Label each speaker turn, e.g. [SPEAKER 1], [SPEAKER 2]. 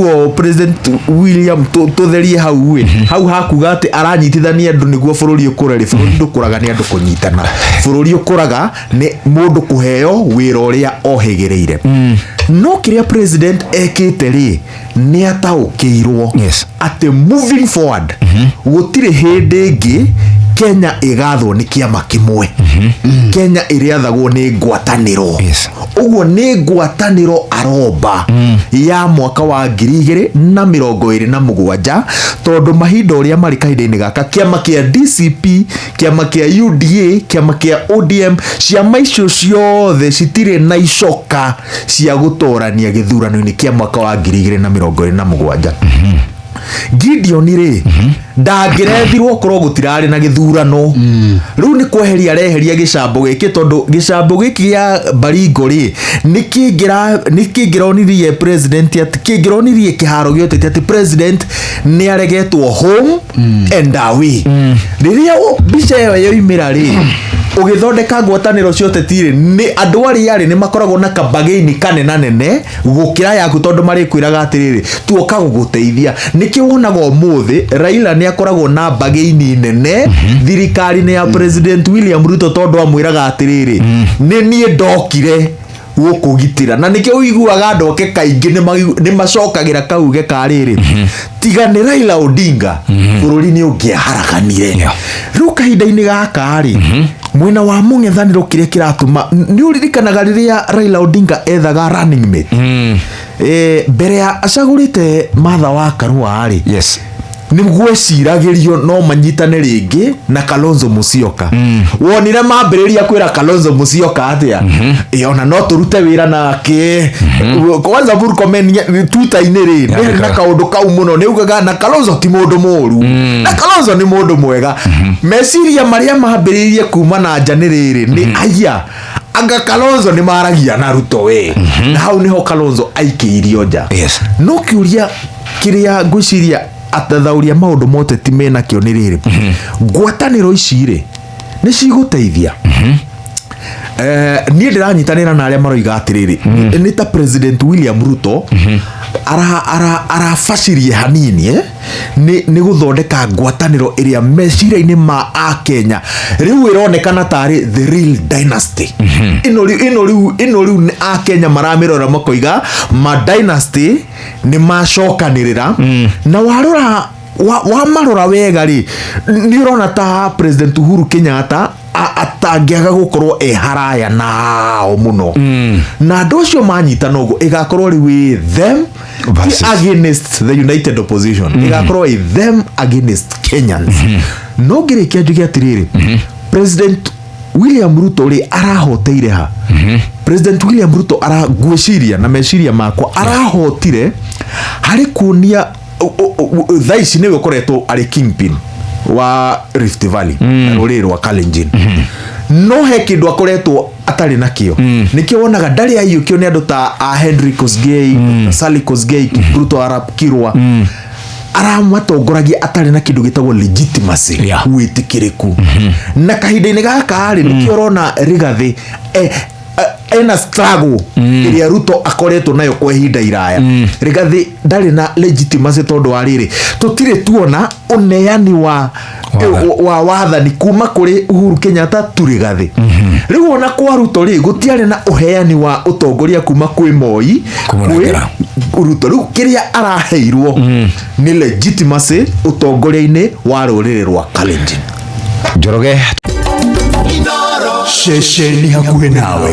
[SPEAKER 1] koguo President William tutherie hau hau hakuga ati aranyitithania andu niguo bururi ukure ri bururi ndukuraga ni andu kunyitana bururi ukuraga ni mundu kuheo wira uria ohegereire no kiria president ekite ri ni ataukirwo ati moving forward gutire hindi ingi Kenya igathwo ni kiama kimwe Kenya iriathagwo ni ngwataniro uguo ni ngwataniro aroba ya mwaka wa 2027 tondu mahinda uria mari kahinda-ini gaka kiama kia DCP kiama kia UDA kiama kia ODM ciama icio ciothe citire na icoka cia gutorania githurano-ini kia mwaka wa 2027 Gideon ri ndangirethirwo korwo gutirari na githurano riu ni kweheria reheria gicambo giki tondu gicambo giki ya Baringo ri nikingironirie president ati kingironirie kiharo giote ati president ni aregetwo home and away riria bica yo yoimira ri ugithondeka ngwataniro ciote tire ni andu ari ni makoragwo na kabagaini kanena nene gukira yaku tondu mari kwiraga atiriri tuoka guguteithia nikiwonaga muthi Raila ni akoragwo na bagaini nene thirikari ni ya President William Ruto tondu amwiraga atiriri ni nie ndokire gukugitira na nikio uiguaga andoke kaingi ni macokagira kauge kariri tiga ni Raila Odinga bururi ni ungiaharaganire riu kahinda-ini gaka ri mwena wa mung'ethaniro kiria kiratuma ni uririkanaga riria Raila Odinga ethaga running mate mbere ya acagurite Martha wa Karua ri ni gweciragirio no manyitane ringi na Kalonzo Musyoka wonire mambiriria kwira Kalonzo Musyoka atia ona no turute wira nake kwanza buru comment Twitter-ini ri na kaundu kau muno ni ugaga na Kalonzo ti mundu moru na Kalonzo ni mundu mwega meciria maria mambiririe kuma na njaniriri ni aya anga Kalonzo ni maragia na Ruto na hau niho Kalonzo aikiirio nja no kiuria kiria ngwiciria atathauria maundu mote ti mena kio ni riri ngwataniro ici ri ni ciguteithia ni ndiranyitanira na aria maroiga atiriri ni ta President William Ruto arafacirie hanini ni guthondeka ngwataniro iria meciria-ini ma a Kenya riu ironekana tari the real dynasty ino riu a Kenya maramirora makoiga ma dynasty ni macokanirira na warora wa marora wega ri ni urona ta President Uhuru Kenyatta atangiaga gukorwo haraya nao muno na andu acio manyitana uguo igakorwo ri them against the united opposition igakorwo them against Kenyans no ngirikia njuge atiriri President William Ruto ri arahoteire ha President William Ruto aragwiciria na meciria makwa arahotire hari kunia thaici niwe koretwo ari kingpin wa Rift Valley ruriri rwa Kalenjin no he kindu akoretwo atari nakio nikio wonaga ndari ayukio ni andu ta Henry Kosgei Sally Kosgei Ruto Arap Kirwa aramatongoragia atari na kindu gitagwo legitimacy witikiriku na kahinda-ini gaka ari nikio rona Rigathi ena struggle iria Ruto akoretwo nayo kwa ihinda iraya Rigathi ndari na legitimacy tondu wariri tutire tuona uneani wa wathani kuma kuri Uhuru Kenyatta turigathi riu ona kwa Ruto ri gutiare na uheani wa utongoria kuma kwi Moi kwi Ruto riu kiria araheirwo ni legitimacy utongoria-ini wa ruriri rwa Kalenjin Njoroge Inooro shesheni hakuhe nawe.